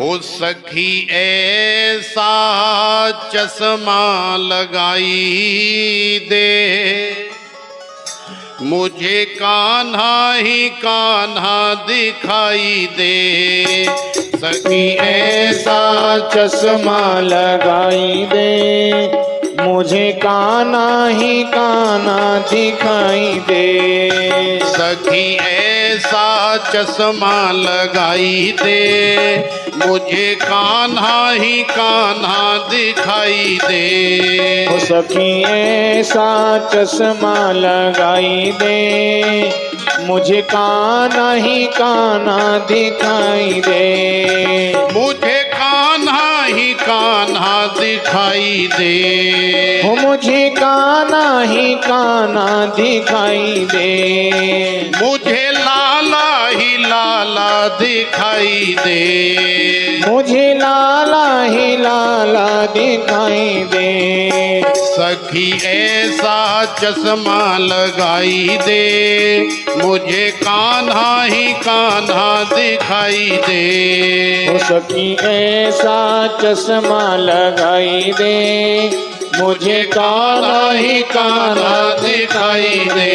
हो सखी ऐसा चश्मा लगाई दे, मुझे कान्हा ही कान्हा दिखाई दे। सखी ऐसा चश्मा लगाई दे, मुझे कान्हा ही कान्हा दिखाई दे। सखी ऐसा चश्मा लगाई दे, मुझे कान्हा ही कान्हा दिखाई दे। हो सखी ऐसा चश्मा लगाई दे, मुझे कान्हा ही कान्हा दिखाई दे। मुझे कान्हा ही कान्हा दिखाई दे। हो मुझे कान्हा ही कान्हा दिखाई दे। मुझे लाला ही लाला दिखाई दे। मुझे लाला ही लाला दिखाई दे। सखी ऐसा चश्मा लगाई दे, मुझे कान्हा ही कान्हा दिखाई दे। हो सखी ऐसा चश्मा लगाई दे, मुझे कान्हा ही कान्हा दिखाई दे।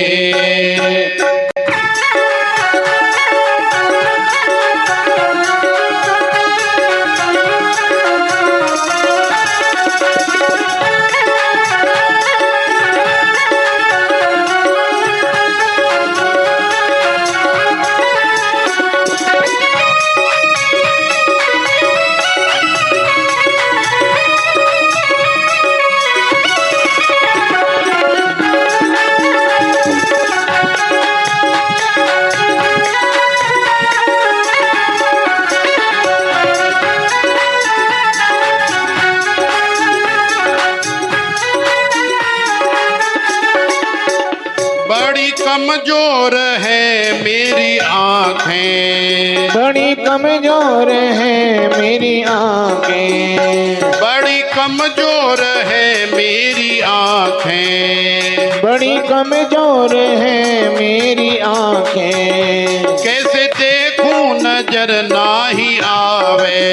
बड़ी कमजोर है मेरी आँखें, बड़ी कमजोर है मेरी आँखें। बड़ी कमजोर है मेरी आँखें। बड़ी कमजोर है मेरी आँखें। कैसे देखूं नजर नाही आवे,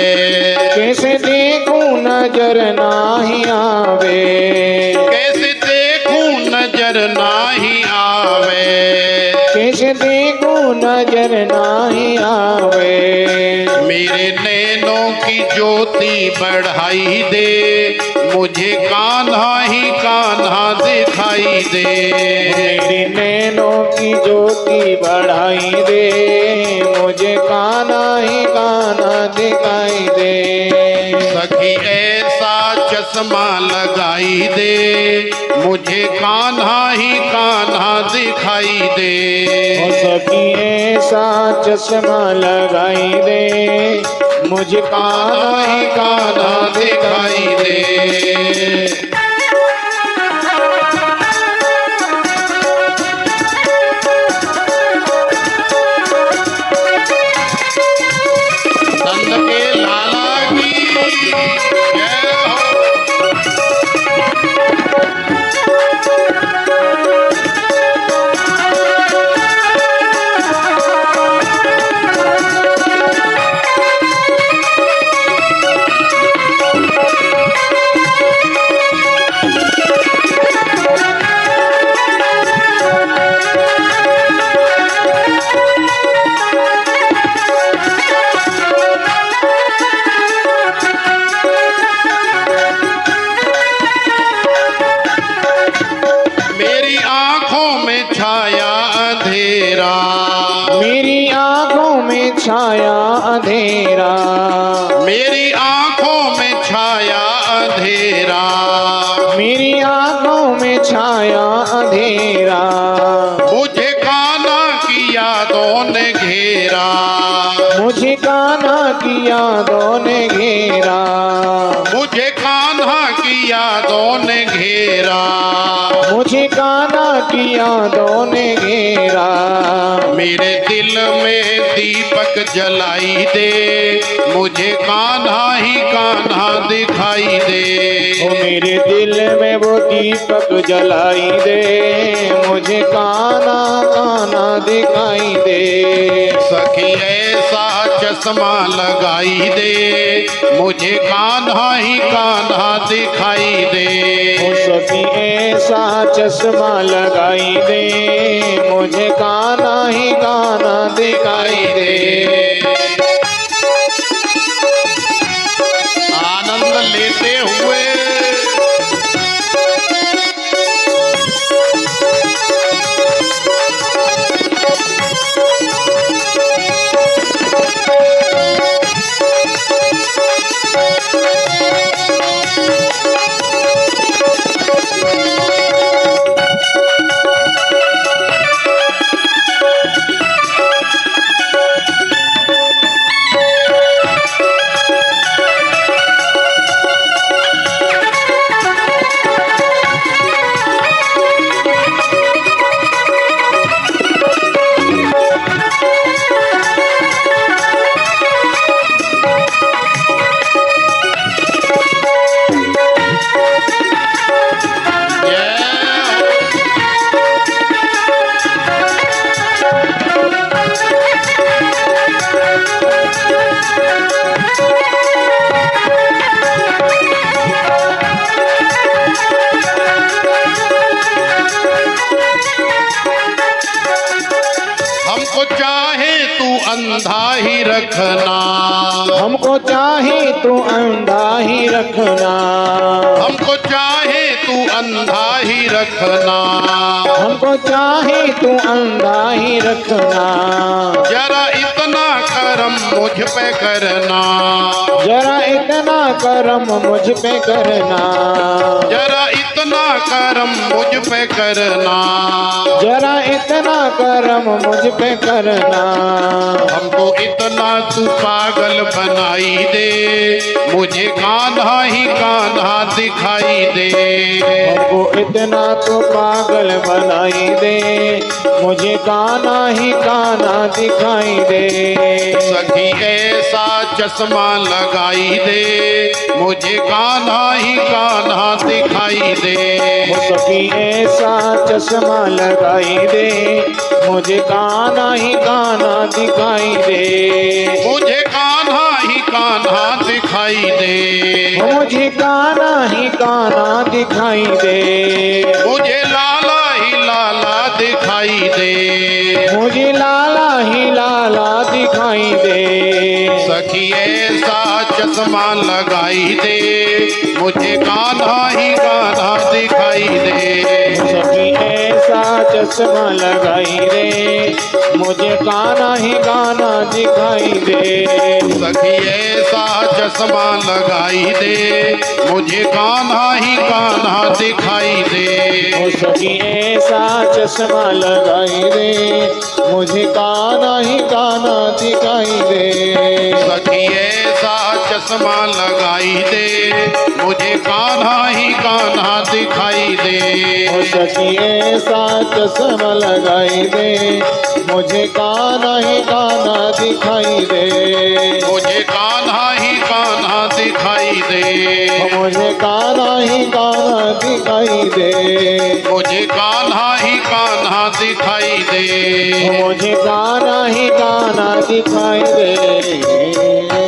कैसे देखूं नजर नाही आवे। कैसे देखूं नजर नाही आवे। कैसे देखूं नजर नाही आवे। मेरे नैनों की ज्योति बढ़ाई दे, मुझे कान्हा ही कान्हा दिखाई दे। मेरी नैनों की ज्योति बढ़ाई दे, मुझे कान्हा ही कान्हा दिखाई दे। सखी ऐसा चश्मा लगाई दे, मुझे कान्हा ही कान्हा दिखाई दे। हो सखी ऐसा चश्मा लगाई दे, मुझे कान्हा ही कान्हा दिखाई दे। नंद के लाला की जय हो। मेरी आंखों में छाया अंधेरा, मेरी आंखों में छाया अंधेरा। मेरी आंखों में छाया अंधेरा। मेरी आंखों में छाया अंधेरा। मुझे कान्हा की यादों ने घेरा, मुझे कान्हा की यादों ने घेरा। मुझे कान्हा की यादों ने घेरा। मुझे कान्हा की यादों ने घेरा। मेरे दिल में दीपक जलाई दे, मुझे कान्हा ही कान्हा दिखाई दे। ओ मेरे दिल में वो दीपक जलाई दे, मुझे काना काना दिखाई दे। सखी ऐसा चश्मा लगाई दे, मुझे कान्हा ही कान्हा दिखाई दे। ओ सखी ऐसा चश्मा लगाई दे, मुझे काना ही काना दिखाई दे। आनंद लेते हुए अंधा ही रखना, हमको चाहे तू अंधा ही रखना, हमको चाहे तू अंधा ही रखना, हमको चाहे तू अंधा ही रखना। जरा इतना करम मुझ पे करना, जरा इतना करम मुझ पे करना, जरा इतना करम मुझ पे करना, जरा इतना करम मुझ पे करना। हमको इतना तू पागल बनाई दे, मुझे कान्हा ही कान्हा दिखाई दे। हमको इतना तू पागल बनाई दे, मुझे कान्हा ही कान्हा दिखाई दे। सखी ऐसा चश्मा लगाई दे, मुझे कान्हा ही कान्हा दिखाई दे। सखी ऐसा चश्मा लगाई दे, मुझे कान्हा ही कान्हा दिखाई दे। मुझे कान्हा ही कान्हा दिखाई दे, मुझे कान्हा ही कान्हा दिखाई दे। मुझे लाला ही लाला दिखाई दे, मुझे लाला ही लाला दिखाई दे। सखी ऐसा चश्मा लगाई दे, मुझे कान्हा ही कान्हा दिखाई दे। सखी ऐसा चश्मा लगाई दे, मुझे कान्हा ही कान्हा दिखाई दे। सखी ऐसा चश्मा लगाई दे, मुझे कान्हा ही कान्हा दिखाई दे। सखी ऐसा चश्मा लगाई दे, मुझे कान्हा ही कान्हा दिखाई दे। सखी ऐसा चश्मा लगाई दे, मुझे कान्हा ही कान्हा दिखाई दे। सखी ऐसा चश्मा लगाई दे, मुझे कान्हा ही कान्हा दिखाई दे। मुझे कान्हा ही कान्हा दिखाई दे, मुझे कान्हा ही कान्हा दिखाई दे। मुझे कान्हा ही कान्हा दिखाई दे। मुझे कान्हा ही कान्हा दिखाई दे।